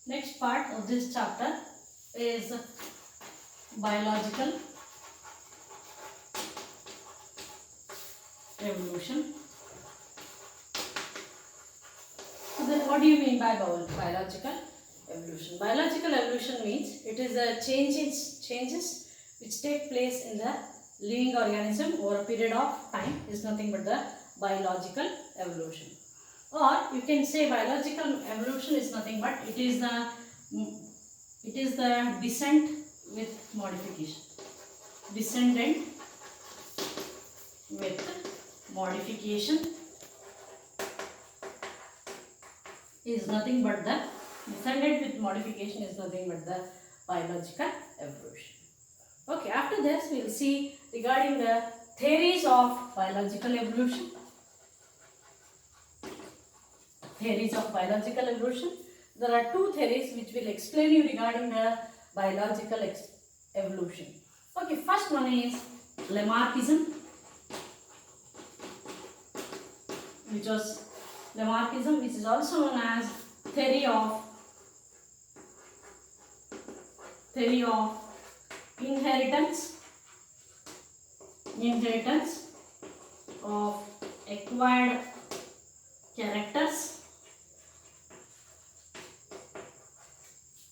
Next part of this chapter is biological evolution. So then what do you mean by biological evolution? Biological evolution means it is a changes which take place in the living organism over a period of time is nothing but the biological evolution. Or you can say biological evolution is nothing but it is the descent with modification. Descendant with modification is nothing but the descendant with modification is nothing but the biological evolution. Okay, after this we will see regarding the theories of biological evolution. Theories of biological evolution. There are two theories which will explain you regarding the biological evolution. Okay, first one is Lamarckism, which is also known as theory of inheritance of acquired characters.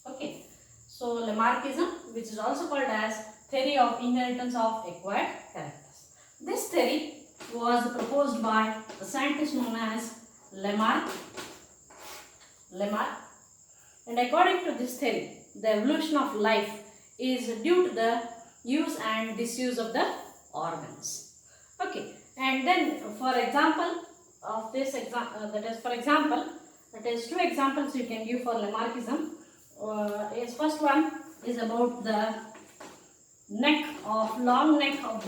Okay, so Lamarckism, which is also called as theory of inheritance of acquired characters. This theory was proposed by a scientist known as Lamarck, and according to this theory, the evolution of life is due to the use and disuse of the organs. Okay, and then for example of this that is two examples you can give for Lamarckism. First one is about the long neck of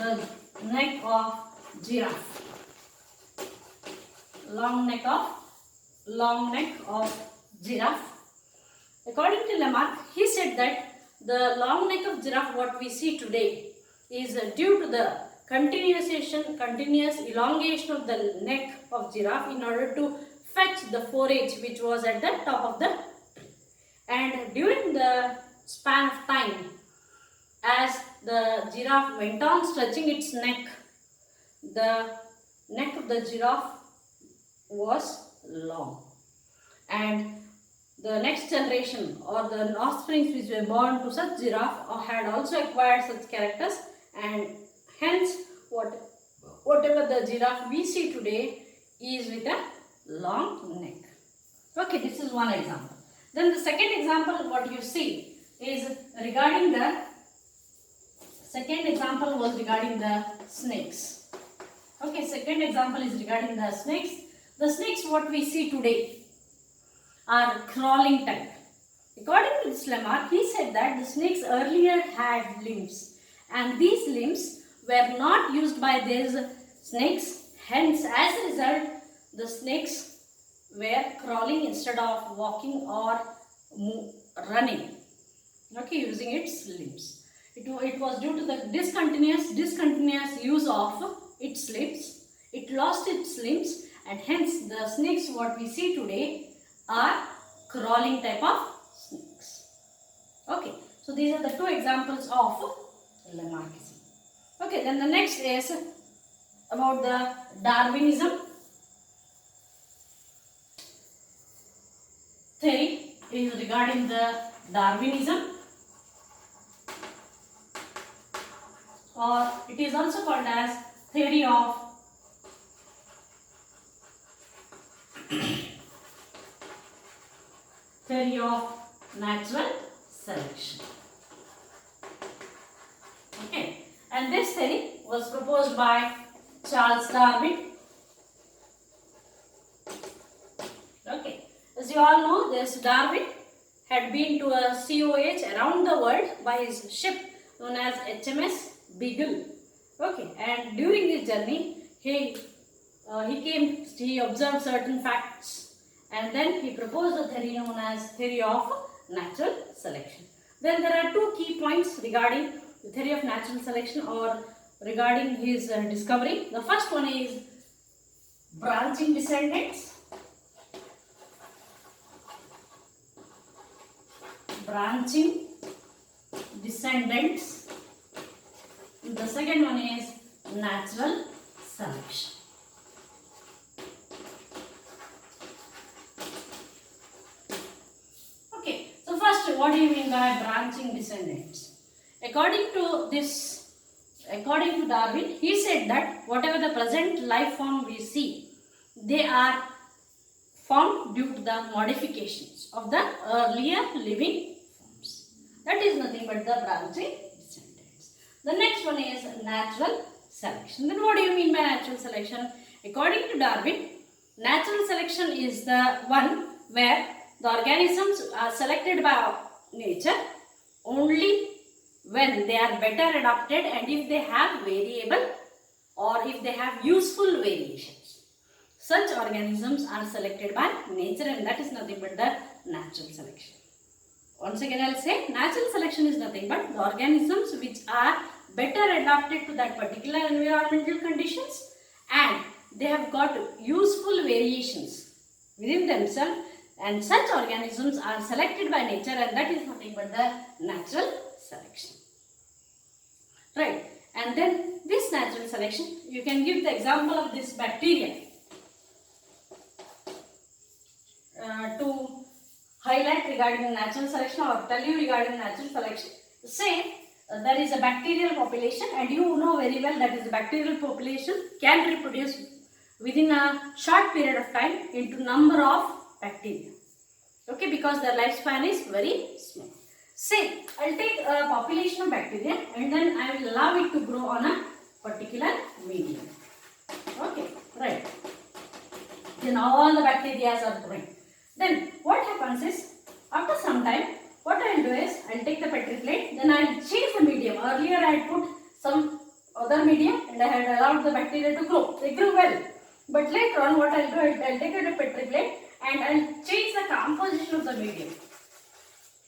giraffe. Long neck of giraffe. According to Lamarck, he said that the long neck of giraffe what we see today is due to the continuous elongation of the neck of giraffe in order to fetch the forage which was at the top of the tree. And during the span of time, as the giraffe went on stretching its neck, the neck of the giraffe was long, and the next generation or the offsprings which were born to such giraffe had also acquired such characters, and hence whatever the giraffe we see today is with a long neck. Okay, this is one example. Then the second example what you see is regarding the snakes. Okay, second example is regarding the snakes. The snakes what we see today are crawling type. According to this Lamarck, he said that the snakes earlier had limbs, and these limbs were not used by these snakes. Hence, as a result, the snakes were crawling instead of walking or running. Okay, using its limbs. It was due to the discontinuous use of its limbs. It lost its limbs, and hence the snakes what we see today are crawling type of snakes. Okay, so these are the two examples of Lamarckism. Okay, then the next is about the Darwinism. Theory is regarding the Darwinism, or it is also called as theory of natural selection. Okay, and this theory was proposed by Charles Darwin. Okay, as you all know, this Darwin had been to a COH around the world by his ship known as HMS Beagle. Okay, and during this journey he observed certain facts, and then he proposed a theory known as theory of natural selection. Then there are two key points regarding the theory of natural selection or regarding his discovery. The first one is branching descendants. branching descendants. The second one is natural selection. Okay, so first, what do you mean by branching descendants? According to Darwin, he said that whatever the present life form we see, they are formed due to the modifications of the earlier living forms. That is nothing but the branching descendants. The next one is natural selection. Then what do you mean by natural selection? According to Darwin, natural selection is the one where the organisms are selected by nature only when they are better adapted and if they have variable or if they have useful variations. Such organisms are selected by nature, and that is nothing but the natural selection. Once again I will say, natural selection is nothing but the organisms which are better adapted to that particular environmental conditions and they have got useful variations within themselves, and such organisms are selected by nature, and that is nothing but the natural selection. Right, and then this natural selection, you can give the example of this bacteria to highlight regarding natural selection or tell you regarding natural selection. Say there is a bacterial population and you know very well that is the bacterial population can reproduce within a short period of time into number of bacteria. Okay, because their lifespan is very small. Say, I will take a population of bacteria and then I will allow it to grow on a particular medium. Okay, right. Then all the bacteria are growing. Then what happens is, after some time, what I will do is, I will take the petri plate, then I will change the medium. Earlier I had put some other medium and I had allowed the bacteria to grow. They grew well. But later on what I will do, I will take a petri plate and I will change the composition of the medium.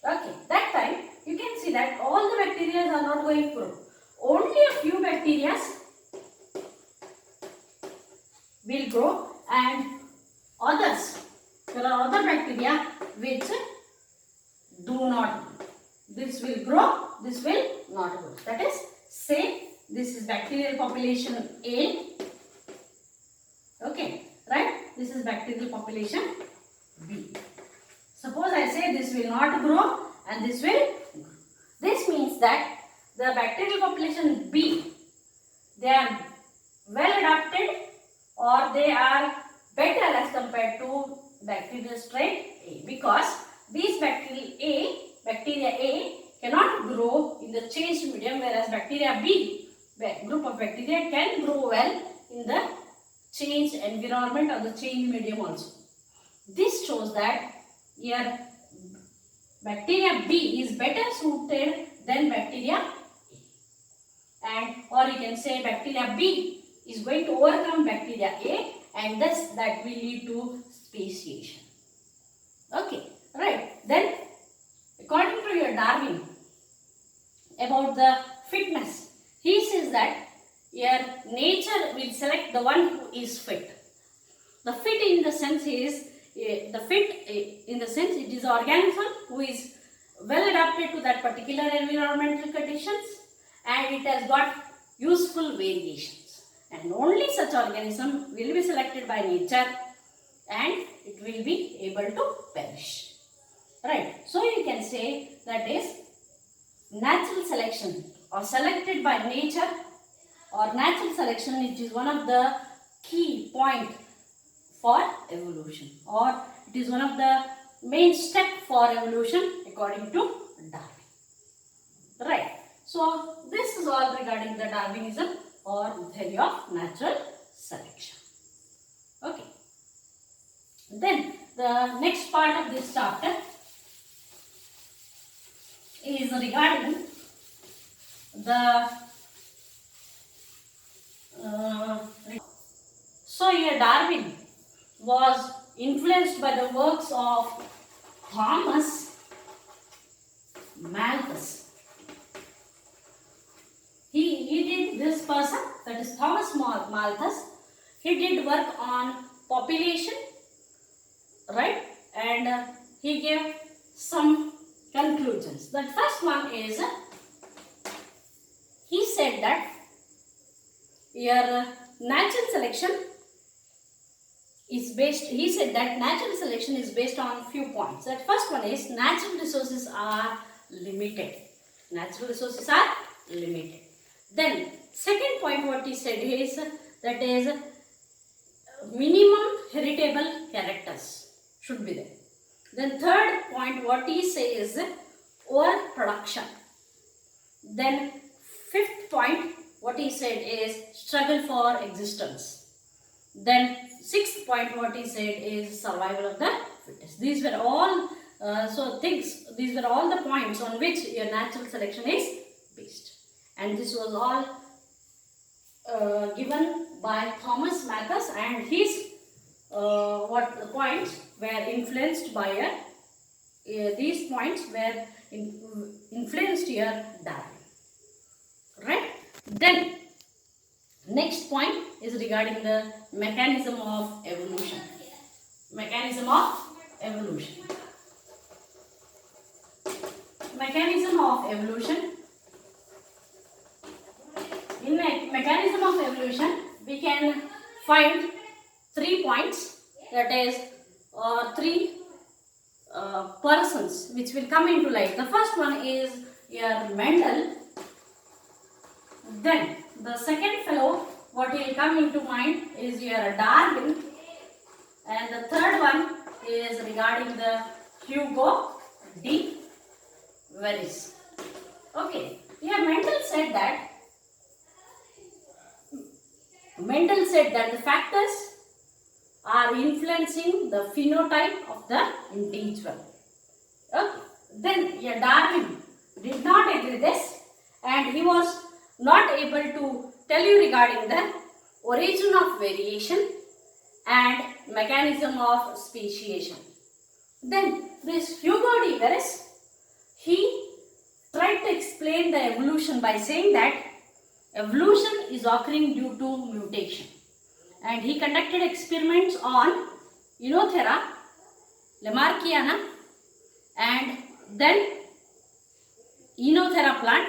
Okay, that time you can see that all the bacteria are not going to grow. Only a few bacteria will grow and others, there are other bacteria which do not grow. This will grow, this will not grow. That is, say this is bacterial population A. Okay, right? This is bacterial population B. Suppose I say this will not grow and this will grow. This means that the bacterial population B, they are well adapted or they are better as compared to bacterial strain A, because these bacteria A cannot grow in the changed medium, whereas bacteria B, group of bacteria, can grow well in the changed environment or the changed medium also. This shows that here bacteria B is better suited than bacteria A, and or you can say bacteria B is going to overcome bacteria A, and thus that will lead to speciation. Okay, right. Then according to your Darwin about the fitness, he says that your nature will select the one who is fit. The fit in the sense is it is an organism who is well adapted to that particular environmental conditions and it has got useful variations, and only such organism will be selected by nature and it will be able to perish. Right. So you can say that is natural selection or selected by nature or natural selection, it is one of the key point for evolution, or it is one of the main step for evolution according to Darwin. Right. So this is all regarding the Darwinism or theory of natural selection. Okay. Then the next part of this chapter is regarding the so here Darwin was influenced by the works of Thomas Malthus. He did, this person, that is Thomas Malthus, he did work on population, right, and he gave some conclusion. differences. The first one is, he said that your natural selection is based, he said that natural selection is based on few points. That first one is natural resources are limited. Natural resources are limited. Then second point what he said is that is minimum heritable characters should be there. Then third point what he says is overproduction. Then fifth point what he said is struggle for existence. Then sixth point what he said is survival of the fittest. These were all these were all the points on which your natural selection is based. And this was all given by Thomas Malthus, and his the points were influenced by these points were influenced your Darwin. Right? Then next point is regarding the mechanism of evolution. Mechanism of evolution. Mechanism of evolution. In mechanism of evolution, we can find 3 points, that is three persons which will come into light. The first one is your Mendel. Then the second fellow what will come into mind is your Darwin, and the third one is regarding the Hugo de Veris. Okay, here Mendel said that the factors are influencing the phenotype of the individual. Okay. Then your Darwin did not agree this, and he was not able to tell you regarding the origin of variation and mechanism of speciation. Then this Hugo de Veris, he tried to explain the evolution by saying that evolution is occurring due to mutation, and he conducted experiments on Enothera, Lamarckiana, and then Enothera plant,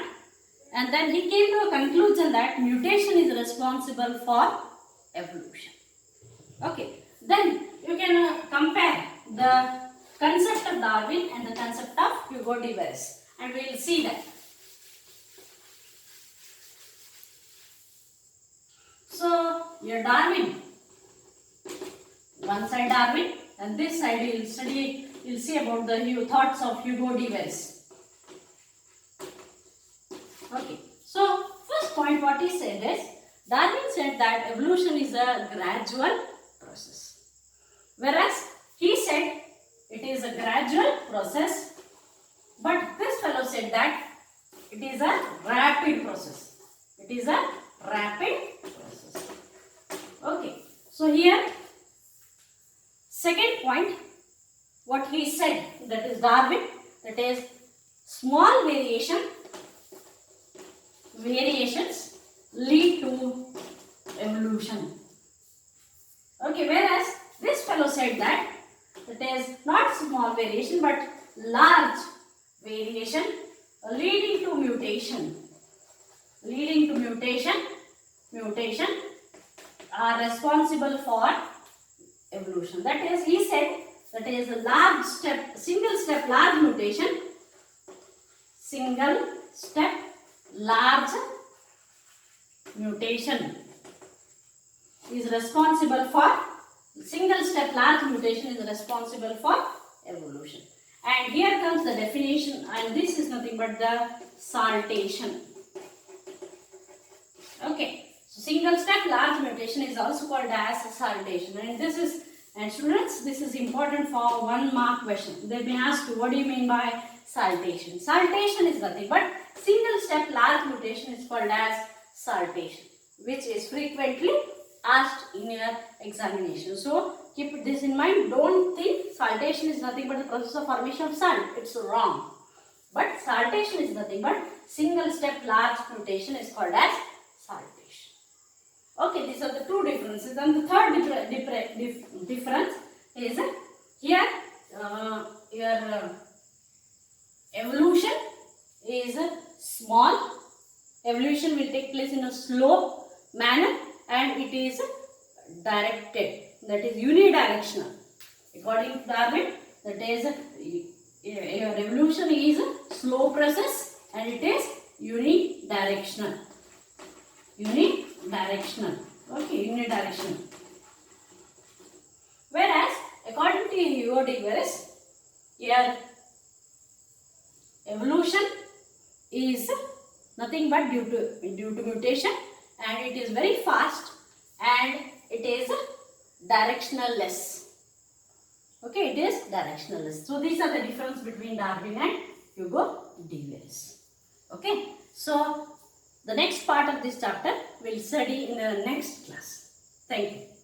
and then he came to a conclusion that mutation is responsible for evolution. Okay, then you can compare the concept of Darwin and the concept of Hugo de Veris, and we will see that. So your Darwin, one side Darwin, and this side you will see about the thoughts of Hugo de Veris. Okay, so first point what he said is, Darwin said that evolution is a gradual process, whereas he said it is a gradual process, but this fellow said that it is a rapid process. It is a rapid process. Okay, so here second point what he said, that is Darwin, that is small variations lead to evolution. Okay, whereas this fellow said that it is not small variation but large variation leading to mutation. Leading to mutation are responsible for evolution. That is, he said that is a large step, single step large mutation, single step large mutation is responsible for, single step large mutation is responsible for evolution. And here comes the definition, and this is nothing but the saltation. Okay, so single step large mutation is also called as saltation, and this is, and students, this is important for 1 mark question. They may ask you, what do you mean by saltation? Saltation is nothing but single step large mutation is called as saltation, which is frequently asked in your examination. So keep this in mind. Don't think saltation is nothing but the process of formation of salt. It's wrong. But saltation is nothing but single step large mutation is called as saltation. Okay, these are the two differences. And the third difference is here your evolution small. Evolution will take place in a slow manner and it is directed, that is unidirectional. According to Darwin, that is your evolution is a slow process and it is unidirectional. Unidirectional. Okay, unidirectional. Whereas according to Eudicus, your evolution is nothing but due to mutation and it is very fast and it is directionless. Okay, it is directionless. So these are the difference between Darwin and Eudicus. Okay, so the next part of this chapter we'll study in the next class. Thank you.